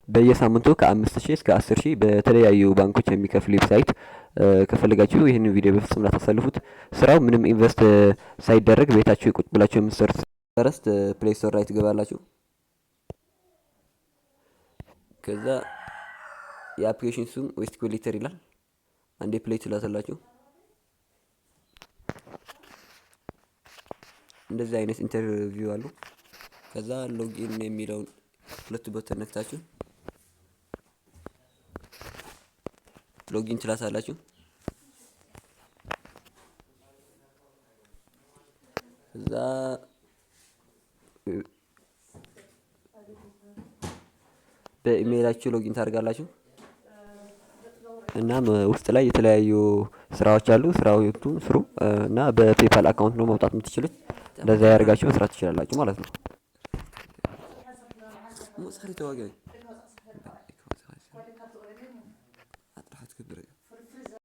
በየሳምንቱ ከ5000 እስከ 10000 በተለያዩ ባንኮች የሚከፍል ዌብሳይት ከፈለጋችሁ ይህንን ቪዲዮ በፍጹም ላታሳልፉት። ስራው ምንም ኢንቨስት ሳይደረግ ቤታችሁ ቁጭ ብላችሁ የምትሰሩት። ፈረስት ፕሌይ ስቶር ላይ ትገባላችሁ። ከዛ የአፕሊኬሽን ስም ዌስት ኮሌክተር ይላል። አንዴ ፕሌይ ትላታላችሁ። እንደዚህ አይነት ኢንተርቪው አሉ። ከዛ ሎጊን የሚለውን ሁለት በተን ነክታችሁ ሎጊን ትላታላችሁ። ከዛ በኢሜይላችሁ ሎጊን ታደርጋላችሁ። እናም ውስጥ ላይ የተለያዩ ስራዎች አሉ። ስራዎቹን ስሩ እና በፔፓል አካውንት ነው ማውጣት የምትችሉት። እንደዛ ያደርጋችሁ መስራት ትችላላችሁ ማለት ነው።